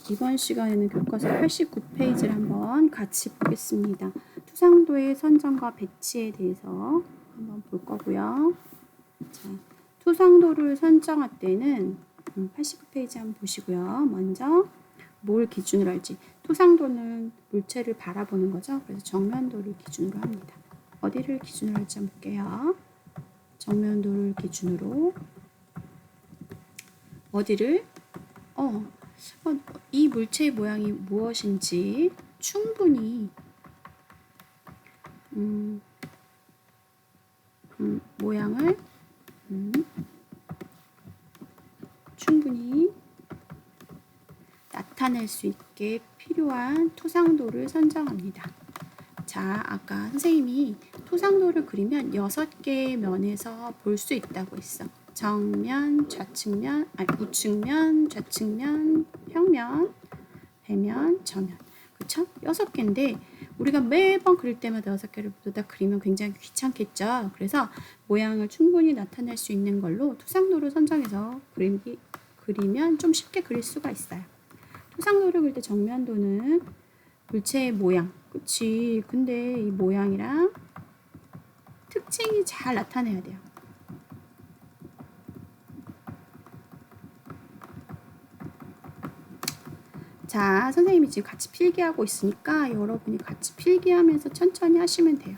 이번 시간에는 교과서 89페이지를 한번 같이 보겠습니다. 투상도의 선정과 배치에 대해서 한번 볼 거고요. 자, 투상도를 선정할 때는 89페이지 한번 보시고요. 먼저 뭘 기준으로 할지. 투상도는 물체를 바라보는 거죠. 그래서 정면도를 기준으로 합니다. 어디를 기준으로 할지 한번 볼게요. 정면도를 기준으로 어디를 이 물체의 모양이 무엇인지 충분히 모양을 충분히 나타낼 수 있게 필요한 투상도를 선정합니다. 자, 아까 선생님이 투상도를 그리면 6개의 면에서 볼 수 있다고 했어. 정면, 좌측면, 우측면, 좌측면, 평면, 배면, 저면. 그쵸? 6개인데 우리가 매번 그릴 때마다 6개를 모두 다 그리면 굉장히 귀찮겠죠. 그래서 모양을 충분히 나타낼 수 있는 걸로 투상도를 선정해서 그리면 좀 쉽게 그릴 수가 있어요. 투상도를 그릴 때 정면도는 물체의 모양, 그치? 근데 이 모양이랑 특징이 잘 나타내야 돼요. 자, 선생님이 지금 같이 필기하고 있으니까 여러분이 같이 필기하면서 천천히 하시면 돼요.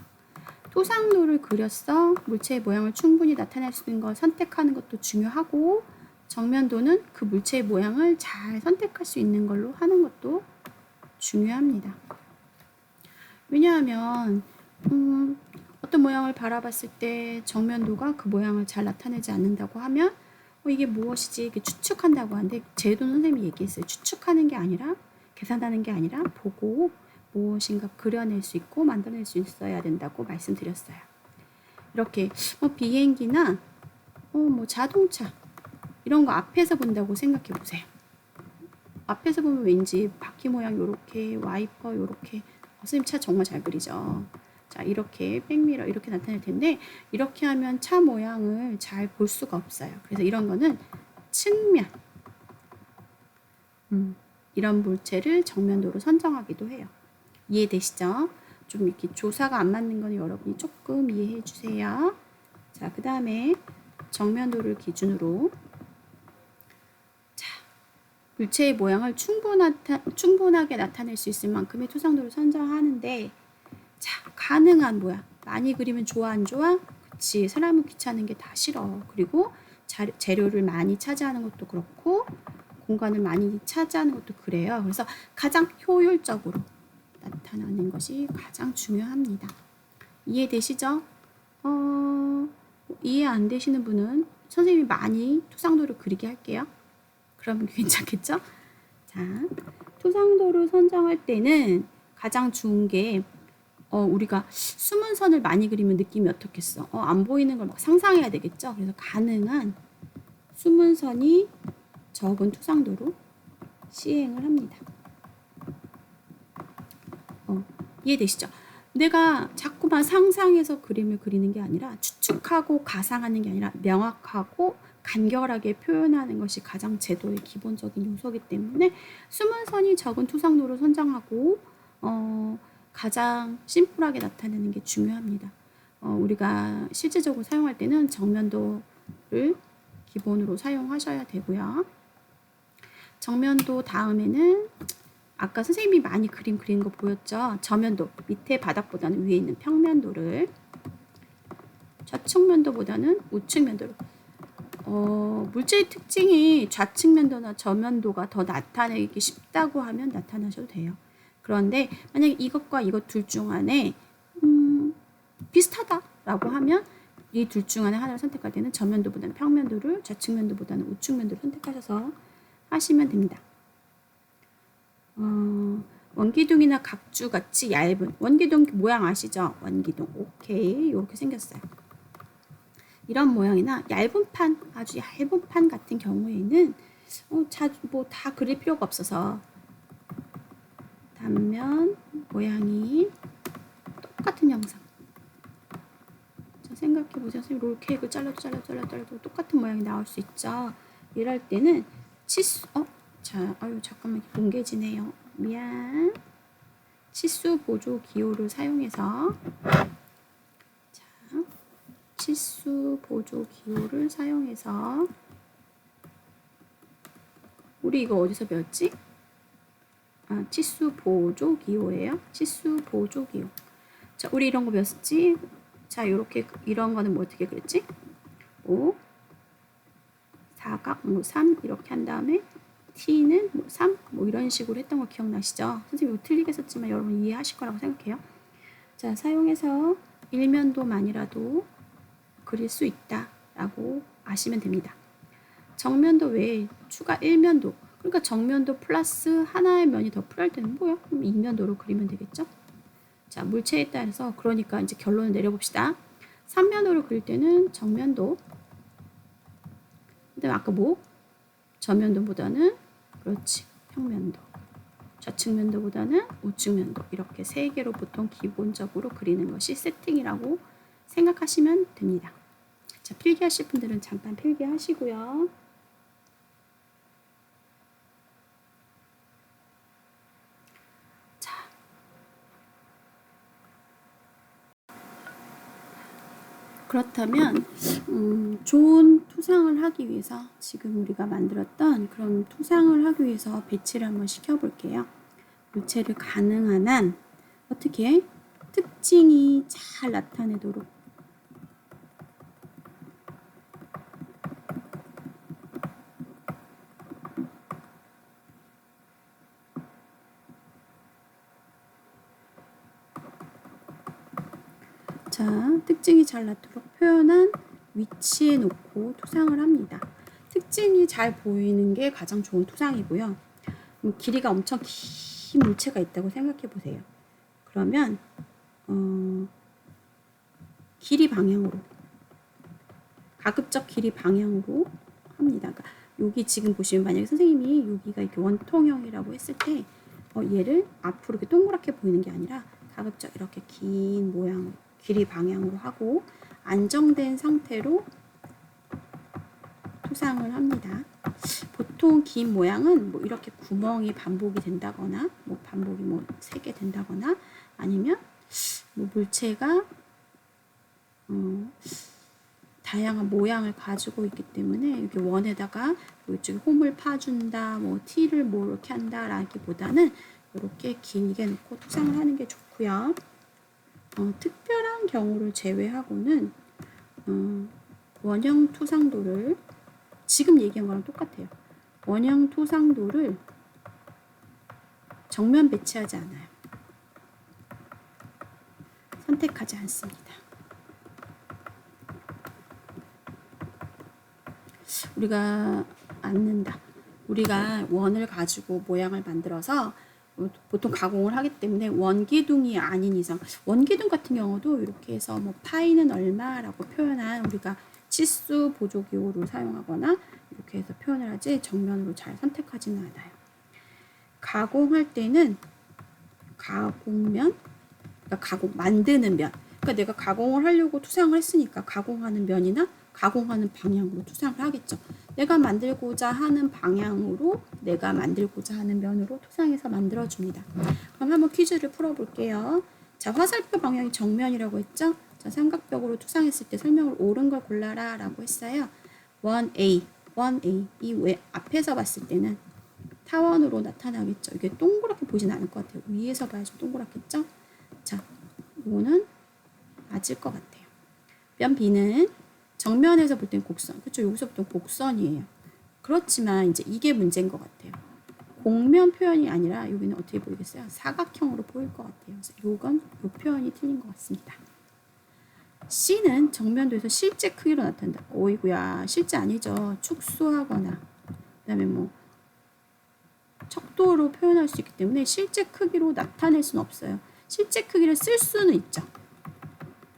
투상도를 그렸어. 물체의 모양을 충분히 나타낼 수 있는 걸 선택하는 것도 중요하고, 정면도는 그 물체의 모양을 잘 선택할 수 있는 걸로 하는 것도 중요합니다. 왜냐하면 어떤 모양을 바라봤을 때 정면도가 그 모양을 잘 나타내지 않는다고 하면 이게 무엇이지? 이렇게 추측한다고 하는데 제도 선생님이 얘기했어요. 추측하는 게 아니라 계산하는 게 아니라 보고 무엇인가 그려낼 수 있고 만들어낼 수 있어야 된다고 말씀드렸어요. 이렇게 비행기나 자동차 이런 거 앞에서 본다고 생각해 보세요. 앞에서 보면 왠지 바퀴 모양 요렇게 와이퍼 요렇게 선생님 차 정말 잘 그리죠. 자, 이렇게 백미러 이렇게 나타낼 텐데 이렇게 하면 차 모양을 잘 볼 수가 없어요. 그래서 이런 거는 측면 이런 물체를 정면도로 선정하기도 해요. 이해되시죠? 좀 이렇게 조사가 안 맞는 거는 여러분이 조금 이해해 주세요. 자, 그 다음에 정면도를 기준으로 물체의 모양을 충분하게 나타낼 수 있을 만큼의 투상도를 선정하는데 자, 가능한 모양. 많이 그리면 좋아 안 좋아? 그치, 사람은 귀찮은 게 다 싫어. 그리고 재료를 많이 차지하는 것도 그렇고 공간을 많이 차지하는 것도 그래요. 그래서 가장 효율적으로 나타나는 것이 가장 중요합니다. 이해되시죠? 이해 안 되시는 분은 선생님이 많이 투상도를 그리게 할게요. 그러면 괜찮겠죠? 자, 투상도를 선정할 때는 가장 좋은 게 우리가 숨은 선을 많이 그리면 느낌이 어떻겠어? 안 보이는 걸 막 상상해야 되겠죠? 그래서 가능한 숨은 선이 적은 투상도로 시행을 합니다. 이해되시죠? 내가 자꾸만 상상해서 그림을 그리는 게 아니라 추측하고 가상하는 게 아니라 명확하고 간결하게 표현하는 것이 가장 제도의 기본적인 요소이기 때문에 숨은 선이 적은 투상도로 선정하고 가장 심플하게 나타내는 게 중요합니다. 우리가 실질적으로 사용할 때는 정면도를 기본으로 사용하셔야 되고요. 정면도 다음에는 아까 선생님이 많이 그린 거 보였죠? 저면도, 밑에 바닥보다는 위에 있는 평면도를, 좌측면도보다는 우측면도를. 물체의 특징이 좌측면도나 저면도가 더 나타내기 쉽다고 하면 나타나셔도 돼요. 그런데 만약에 이것과 이것 둘 중 안에 비슷하다라고 하면 이 둘 중 안에 하나를 선택할 때는 저면도보다는 평면도를, 좌측면도보다는 우측면도를 선택하셔서 하시면 됩니다. 원기둥이나 각주 같이 얇은 원기둥 모양 아시죠? 원기둥 오케이 이렇게 생겼어요. 이런 모양이나 얇은 판, 아주 얇은 판 같은 경우에는 다 그릴 필요가 없어서 단면 모양이 똑같은 영상. 자, 생각해보세요. 선생님 롤케이크를 잘라도 똑같은 모양이 나올 수 있죠. 이럴 때는 자, 아유 잠깐만 뭉개지네요. 미안. 치수 보조 기호를 사용해서 자, 치수 보조 기호를 사용해서 우리 이거 어디서 배웠지? 아, 치수 보조 기호예요. 치수 보조 기호. 자, 우리 이런 거 배웠지? 자, 요렇게 이런 거는 뭐 어떻게 그랬지? 5 4각 뭐 3 이렇게 한 다음에 t는 뭐 3 뭐 이런 식으로 했던 거 기억나시죠? 선생님 이거 틀리게 썼지만 여러분 이해하실 거라고 생각해요. 자, 사용해서 일면도만이라도 그릴 수 있다라고 아시면 됩니다. 정면도 외에 추가 일면도, 그러니까 정면도 플러스 하나의 면이 더 필요할 때는 뭐야? 그럼 이면도로 그리면 되겠죠? 자, 물체에 따라서 그러니까 이제 결론을 내려봅시다. 삼면도로 그릴 때는 정면도, 그다음에 아까 뭐? 저면도보다는 그렇지 평면도, 좌측면도보다는 우측면도, 이렇게 세 개로 보통 기본적으로 그리는 것이 세팅이라고 생각하시면 됩니다. 자, 필기하실 분들은 잠깐 필기하시고요. 자, 그렇다면 좋은 투상을 하기 위해서 지금 우리가 만들었던 그런 투상을 하기 위해서 배치를 한번 시켜볼게요. 물체를 가능한 한 어떻게 특징이 잘 나타내도록 자, 특징이 잘 나도록 표현한 위치에 놓고 투상을 합니다. 특징이 잘 보이는 게 가장 좋은 투상이고요. 길이가 엄청 긴 물체가 있다고 생각해 보세요. 그러면 길이 방향으로, 가급적 길이 방향으로 합니다. 그러니까 여기 지금 보시면 만약에 선생님이 여기가 이렇게 원통형이라고 했을 때 얘를 앞으로 이렇게 동그랗게 보이는 게 아니라 가급적 이렇게 긴 모양, 길이 방향으로 하고 안정된 상태로 투상을 합니다. 보통 긴 모양은 뭐 이렇게 구멍이 반복이 된다거나 뭐 반복이 뭐 3개 된다거나 아니면 뭐 물체가 다양한 모양을 가지고 있기 때문에 이렇게 원에다가 이쪽에 홈을 파준다, 뭐 티를 뭐 이렇게 한다라기보다는 이렇게 길게 놓고 투상을 하는 게 좋고요. 특별한 경우를 제외하고는 원형 투상도를 지금 얘기한 거랑 똑같아요. 원형 투상도를 정면 배치하지 않아요. 선택하지 않습니다. 우리가 앉는다. 우리가 원을 가지고 모양을 만들어서 보통 가공을 하기 때문에 원기둥이 아닌 이상, 원기둥 같은 경우도 이렇게 해서 뭐 파이는 얼마라고 표현한 우리가 치수 보조기호를 사용하거나 이렇게 해서 표현을 하지 정면으로 잘 선택하지는 않아요. 가공할 때는 가공면, 그러니까 만드는 면, 그러니까 내가 가공을 하려고 투상을 했으니까 가공하는 면이나 가공하는 방향으로 투상을 하겠죠. 내가 만들고자 하는 방향으로, 내가 만들고자 하는 면으로 투상해서 만들어줍니다. 그럼 한번 퀴즈를 풀어볼게요. 자, 화살표 방향이 정면이라고 했죠? 자, 삼각벽으로 투상했을 때 설명을 옳은 걸 골라라 라고 했어요. 1A, 이 왜 앞에서 봤을 때는 타원으로 나타나겠죠. 이게 동그랗게 보이진 않을 것 같아요. 위에서 봐야 좀 동그랗겠죠? 자, 이거는 맞을 것 같아요. 면 B는 정면에서 볼 땐 곡선, 그렇죠? 여기서부터 곡선이에요. 그렇지만 이제 이게 문제인 것 같아요. 곡면 표현이 아니라 여기는 어떻게 보이겠어요? 사각형으로 보일 것 같아요. 그래서 요건 요 표현이 틀린 것 같습니다. C는 정면도에서 실제 크기로 나타난다. 오이구야, 실제 아니죠. 축소하거나 그다음에 뭐 척도로 표현할 수 있기 때문에 실제 크기로 나타낼 수는 없어요. 실제 크기를 쓸 수는 있죠.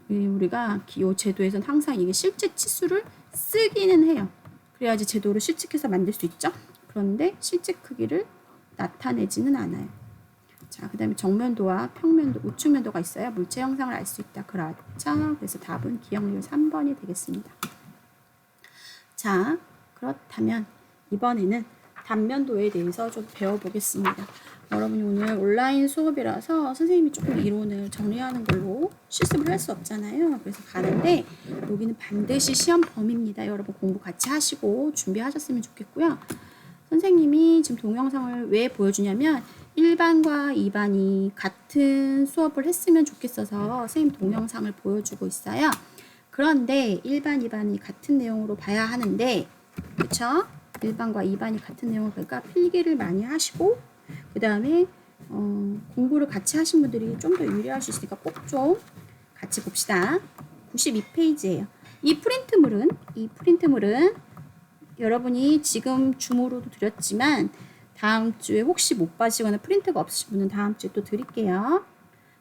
우리가 이 제도에서는 항상 이게 실제 치수를 쓰기는 해요. 그래야지 제도를 실측해서 만들 수 있죠. 그런데 실제 크기를 나타내지는 않아요. 자, 그 다음에 정면도와 평면도, 우측면도가 있어야 물체 형상을 알 수 있다. 그렇죠. 그래서 답은 기억률 3번이 되겠습니다. 자, 그렇다면 이번에는 단면도에 대해서 좀 배워보겠습니다. 여러분이 오늘 온라인 수업이라서 선생님이 조금 이론을 정리하는 걸로 실습을 할 수 없잖아요. 그래서 가는데 여기는 반드시 시험 범위입니다. 여러분 공부 같이 하시고 준비하셨으면 좋겠고요. 선생님이 지금 동영상을 왜 보여주냐면 1반과 2반이 같은 수업을 했으면 좋겠어서 선생님 동영상을 보여주고 있어요. 그런데 1반, 2반이 같은 내용으로 봐야 하는데, 그쵸? 1반과 2반이 같은 내용을 보니까 필기를 많이 하시고, 그 다음에 공부를 같이 하신 분들이 좀 더 유리할 수 있으니까 꼭 좀 같이 봅시다. 92페이지예요. 이 프린트물은 여러분이 지금 줌으로도 드렸지만 다음 주에 혹시 못 봐시거나 프린트가 없으신 분은 다음 주에 또 드릴게요.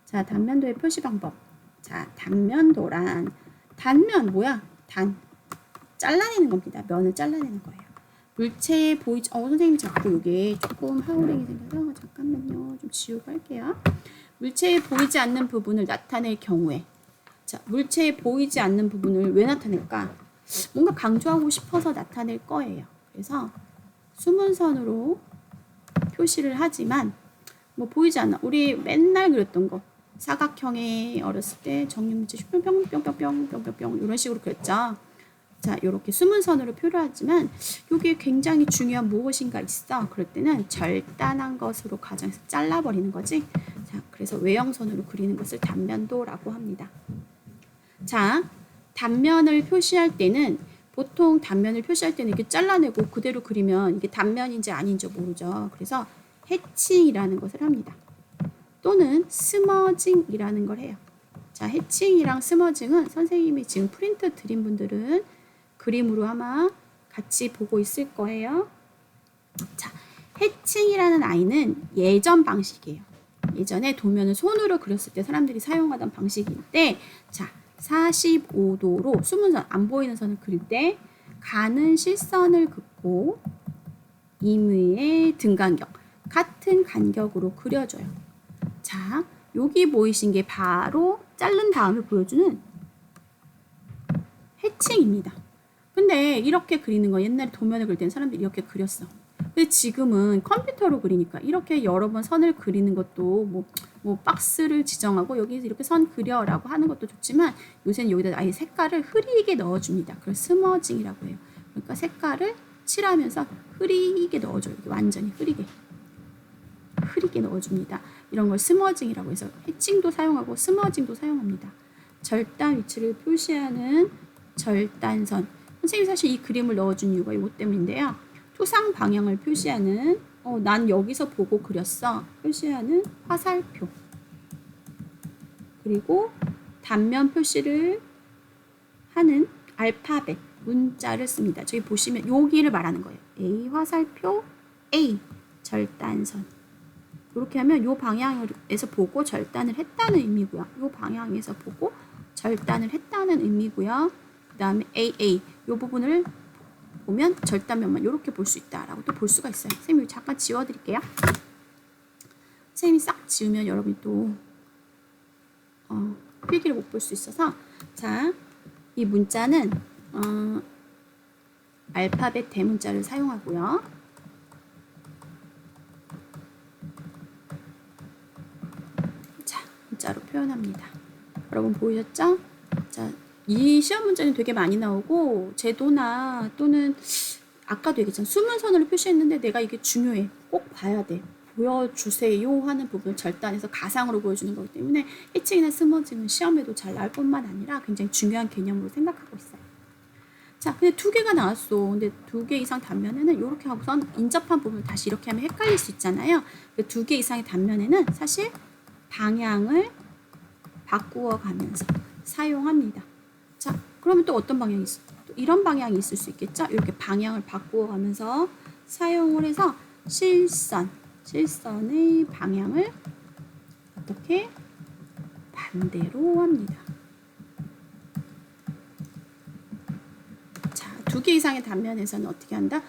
자, 단면도의 표시 방법. 자, 단면도란 단면 뭐야? 잘라내는 겁니다. 면을 잘라내는 거예요. 물체에 보이지, 선생님 자꾸 이게 조금 하우링이 생겨서 잠깐만요. 좀 지우고 할게요. 물체에 보이지 않는 부분을 나타낼 경우에, 자, 물체에 보이지 않는 부분을 왜 나타낼까? 뭔가 강조하고 싶어서 나타낼 거예요. 그래서 숨은 선으로 표시를 하지만 뭐 보이지 않아. 우리 맨날 그렸던 거. 사각형에 어렸을 때 정육물체 뿅뿅뿅뿅뿅뿅뿅뿅 이런 식으로 그렸죠. 자, 이렇게 숨은 선으로 표를 하지만 이게 굉장히 중요한 무엇인가 있어. 그럴 때는 절단한 것으로 가정해서 잘라버리는 거지. 자, 그래서 외형선으로 그리는 것을 단면도라고 합니다. 자, 단면을 표시할 때는 보통 단면을 표시할 때는 이렇게 잘라내고 그대로 그리면 이게 단면인지 아닌지 모르죠. 그래서 해칭이라는 것을 합니다. 또는 스머징이라는 걸 해요. 자, 해칭이랑 스머징은 선생님이 지금 프린트 드린 분들은 그림으로 아마 같이 보고 있을 거예요. 자, 해칭이라는 아이는 예전 방식이에요. 예전에 도면을 손으로 그렸을 때 사람들이 사용하던 방식인데, 자, 45도로 숨은 선, 안 보이는 선을 그릴 때 가는 실선을 긋고 임의의 등간격, 같은 간격으로 그려줘요. 자, 여기 보이신 게 바로 자른 다음에 보여주는 해칭입니다. 근데 이렇게 그리는 거 옛날에 도면을 그릴 때는 사람들이 이렇게 그렸어. 근데 지금은 컴퓨터로 그리니까 이렇게 여러 번 선을 그리는 것도 뭐 박스를 지정하고 여기서 이렇게 선 그려라고 하는 것도 좋지만 요새는 여기다 아예 색깔을 흐리게 넣어줍니다. 그걸 스머징이라고 해요. 그러니까 색깔을 칠하면서 흐리게 넣어줘요. 이렇게 완전히 흐리게 넣어줍니다. 이런 걸 스머징이라고 해서 해칭도 사용하고 스머징도 사용합니다. 절단 위치를 표시하는 절단선. 선생님이 사실 이 그림을 넣어준 이유가 이것 때문인데요. 투상 방향을 표시하는 난 여기서 보고 그렸어. 표시하는 화살표. 그리고 단면 표시를 하는 알파벳, 문자를 씁니다. 저기 보시면 여기를 말하는 거예요. A 화살표, A 절단선. 이렇게 하면 이 방향에서 보고 절단을 했다는 의미고요. 이 방향에서 보고 절단을 했다는 의미고요. 그 다음에 AA 이 부분을 보면 절단면만 이렇게 볼 수 있다라고 또 볼 수가 있어요. 선생님이 잠깐 지워드릴게요. 선생님이 싹 지우면 여러분이 또 필기를 못 볼 수 있어서, 자, 이 문자는 알파벳 대문자를 사용하고요. 문자로 표현합니다. 여러분 보이셨죠? 자, 이 시험 문제는 되게 많이 나오고 제도나 또는 아까도 얘기했잖아. 숨은 선으로 표시했는데 내가 이게 중요해. 꼭 봐야 돼. 보여주세요 하는 부분을 절단해서 가상으로 보여주는 거기 때문에 해칭이나 스머징은 시험에도 잘 나올 뿐만 아니라 굉장히 중요한 개념으로 생각하고 있어요. 자, 근데 2개가 나왔어. 근데 2개 이상 단면에는 이렇게 하고선 인접한 부분을 다시 이렇게 하면 헷갈릴 수 있잖아요. 2개 이상의 단면에는 사실 방향을 바꾸어 가면서 사용합니다. 자, 그러면 또 어떤 방향이 있어? 또 이런 방향이 있을 수 있겠죠? 이렇게 방향을 바꾸어 가면서 사용을 해서 실선의 방향을 어떻게 반대로 합니다. 자, 2개 이상의 단면에서는 어떻게 한다?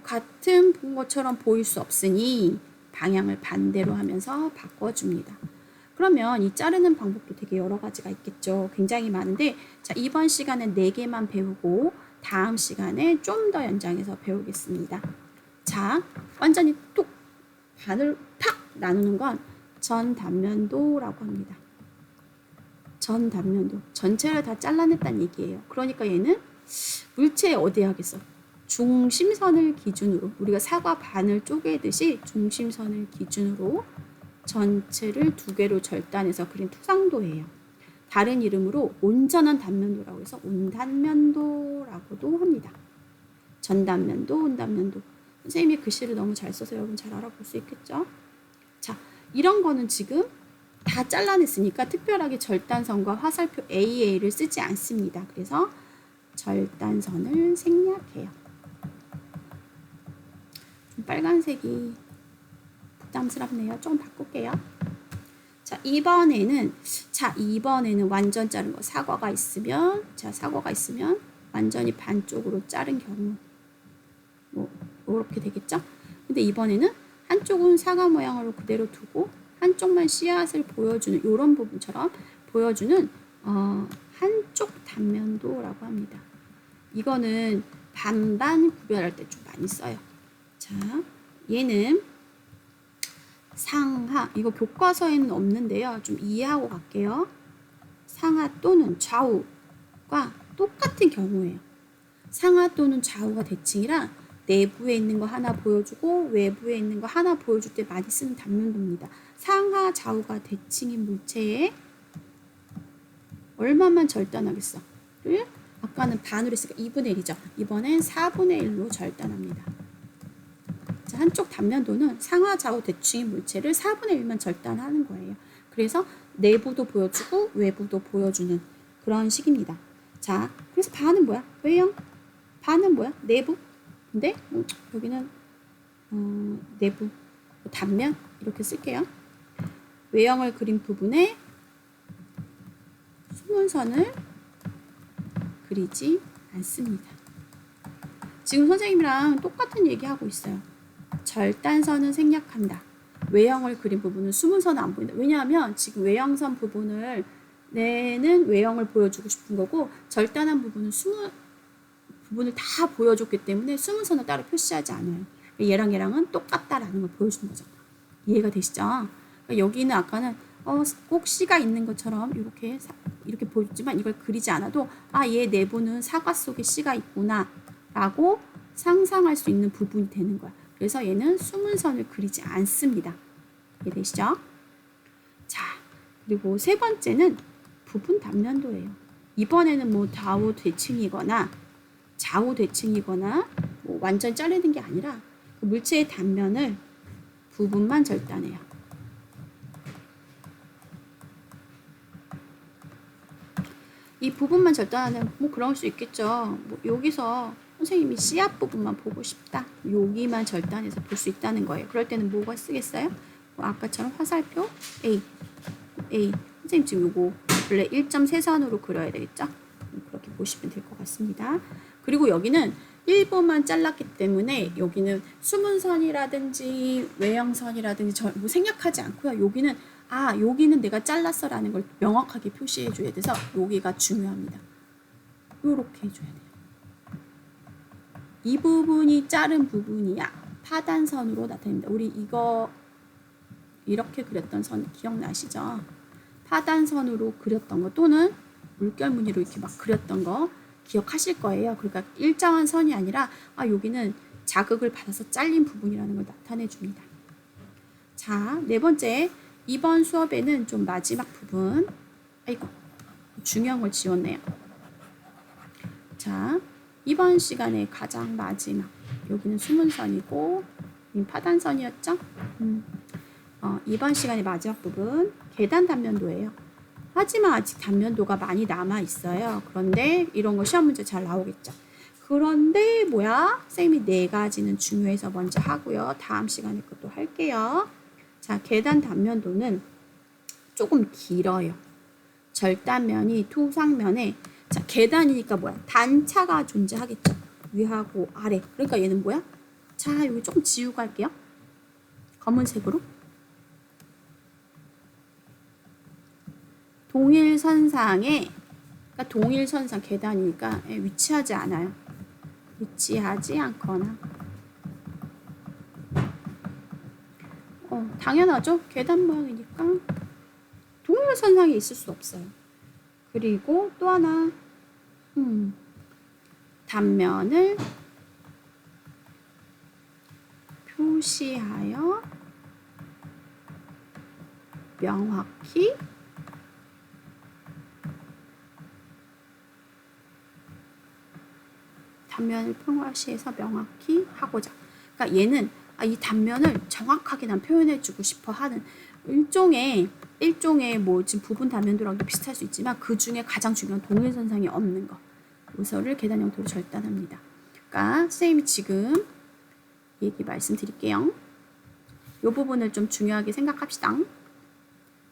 같은 것처럼 보일 수 없으니 방향을 반대로 하면서 바꿔줍니다. 그러면 이 자르는 방법도 되게 여러 가지가 있겠죠. 굉장히 많은데, 자, 이번 시간은 4개만 배우고 다음 시간에 좀 더 연장해서 배우겠습니다. 자, 완전히 뚝 반을 팍 나누는 건 전단면도라고 합니다. 전단면도. 전체를 다 잘라냈다는 얘기예요. 그러니까 얘는 물체에 어디에 하겠어? 중심선을 기준으로, 우리가 사과 반을 쪼개듯이 중심선을 기준으로 전체를 두 개로 절단해서 그린 투상도예요. 다른 이름으로 온전한 단면도라고 해서 온단면도라고도 합니다. 전단면도, 온단면도. 선생님이 글씨를 너무 잘 써서 여러분 잘 알아볼 수 있겠죠? 자, 이런 거는 지금 다 잘라냈으니까 특별하게 절단선과 화살표 AA를 쓰지 않습니다. 그래서 절단선을 생략해요. 좀 빨간색이 부담스럽네요. 조금 바꿀게요. 자, 이번에는 완전 자른 거 사과가 있으면 완전히 반쪽으로 자른 경우 뭐 이렇게 되겠죠? 근데 이번에는 한쪽은 사과 모양으로 그대로 두고 한쪽만 씨앗을 보여주는 이런 부분처럼 보여주는 한쪽 단면도라고 합니다. 이거는 반반 구별할 때 좀 많이 써요. 자, 얘는 상하, 이거 교과서에는 없는데요. 좀 이해하고 갈게요. 상하 또는 좌우가 똑같은 경우예요. 상하 또는 좌우가 대칭이라 내부에 있는 거 하나 보여주고 외부에 있는 거 하나 보여줄 때 많이 쓰는 단면도입니다. 상하 좌우가 대칭인 물체에 얼마만 절단하겠어? 를 아까는 반으로 했으니까 2분의 1이죠. 이번엔 4분의 1로 절단합니다. 자, 한쪽 단면도는 상하 좌우 대칭인 물체를 4분의 1만 절단하는 거예요. 그래서 내부도 보여주고 외부도 보여주는 그런 식입니다. 자, 그래서 반은 뭐야? 외형. 반은 뭐야? 내부. 근데 여기는 내부, 단면 이렇게 쓸게요. 외형을 그린 부분에 수문선을 그리지 않습니다. 지금 선생님이랑 똑같은 얘기하고 있어요. 절단선은 생략한다. 외형을 그린 부분은 수문선은 안 보인다. 왜냐하면 지금 외형선 부분을 내는 외형을 보여주고 싶은 거고 절단한 부분은 부분을 다 보여줬기 때문에 수문선을 따로 표시하지 않아요. 얘랑은 똑같다라는 걸 보여주는 거죠. 이해가 되시죠? 그러니까 여기는 아까는 꼭 씨가 있는 것처럼 이렇게 보여줬지만 이걸 그리지 않아도 얘 내부는 사과 속에 씨가 있구나 라고 상상할 수 있는 부분이 되는 거야. 그래서 얘는 수문선을 그리지 않습니다. 이해되시죠? 자, 그리고 세 번째는 부분 단면도예요. 이번에는 뭐 좌우 대칭이거나 뭐 완전 자르는 게 아니라 그 물체의 단면을 부분만 절단해요. 이 부분만 절단하는 뭐 그럴 수 있겠죠. 뭐 여기서 선생님이 씨앗 부분만 보고 싶다. 여기만 절단해서 볼 수 있다는 거예요. 그럴 때는 뭐가 쓰겠어요? 뭐 아까처럼 화살표 A. 선생님 지금 요거 원래 1.3선으로 그려야 되겠죠? 그렇게 보시면 될 것 같습니다. 그리고 여기는 일부만 잘랐기 때문에 여기는 수문선이라든지 외형선이라든지 뭐 생략하지 않고요. 여기는 내가 잘랐어 라는 걸 명확하게 표시해 줘야 돼서 여기가 중요합니다. 요렇게 해줘야 돼요. 이 부분이 자른 부분이야. 파단선으로 나타냅니다. 우리 이거 이렇게 그렸던 선 기억나시죠? 파단선으로 그렸던 거 또는 물결무늬로 이렇게 막 그렸던 거 기억하실 거예요. 그러니까 일정한 선이 아니라 여기는 자극을 받아서 잘린 부분이라는 걸 나타내 줍니다. 자, 네 번째, 이번 수업에는 좀 마지막 부분, 중요한 걸 지웠네요. 자, 이번 시간에 가장 마지막, 여기는 수문선이고 파단선이었죠? 이번 시간의 마지막 부분, 계단 단면도예요. 하지만 아직 단면도가 많이 남아 있어요. 그런데 이런 거 시험 문제 잘 나오겠죠. 그런데 선생님이 4가지는 중요해서 먼저 하고요. 다음 시간에 것도 할게요. 자, 계단 단면도는 조금 길어요. 절단면이 투상면에 계단이니까 단차가 존재하겠죠. 위하고 아래. 그러니까 얘는 자, 여기 조금 지우고 할게요. 검은색으로. 동일선상에, 그러니까 동일선상 계단이니까 위치하지 않아요. 위치하지 않거나 당연하죠. 계단 모양이니까 동일선상에 있을 수 없어요. 그리고 또 하나 단면을 표시하여 명확히 단면을 표시해서 명확히 하고자. 그러니까 얘는 이 단면을 정확하게 난 표현해주고 싶어 하는 일종의 뭐 지금 부분 단면도랑도 비슷할 수 있지만 그 중에 가장 중요한 동일선상이 없는 거. 요소를 계단 형태로 절단합니다. 그러니까 선생님이 지금 얘기 말씀드릴게요. 이 부분을 좀 중요하게 생각합시다.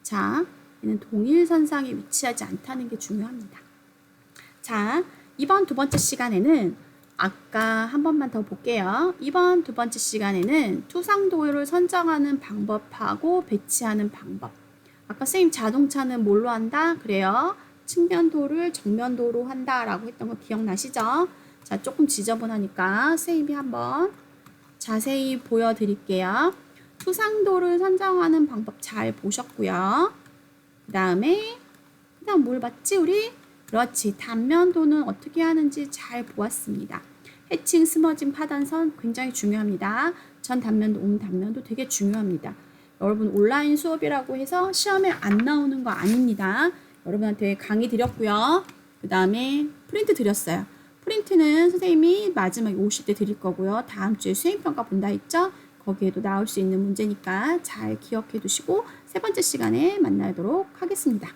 자, 얘는 동일선상에 위치하지 않다는 게 중요합니다. 자, 이번 두 번째 시간에는 아까 한 번만 더 볼게요. 이번 두 번째 시간에는 투상도를 선정하는 방법하고 배치하는 방법. 아까 선생님 자동차는 뭘로 한다? 그래요. 측면도를 정면도로 한다라고 했던 거 기억나시죠? 자, 조금 지저분하니까 선생님이 한번 자세히 보여드릴게요. 투상도를 선정하는 방법 잘 보셨고요. 그 다음 뭘 봤지 우리? 그렇지. 단면도는 어떻게 하는지 잘 보았습니다. 해칭, 스머징, 파단선 굉장히 중요합니다. 전 단면도, 단면도 되게 중요합니다. 여러분 온라인 수업이라고 해서 시험에 안 나오는 거 아닙니다. 여러분한테 강의 드렸고요. 그 다음에 프린트 드렸어요. 프린트는 선생님이 마지막에 오실 때 드릴 거고요. 다음 주에 수행평가 본다 했죠? 거기에도 나올 수 있는 문제니까 잘 기억해 두시고 세 번째 시간에 만나도록 하겠습니다.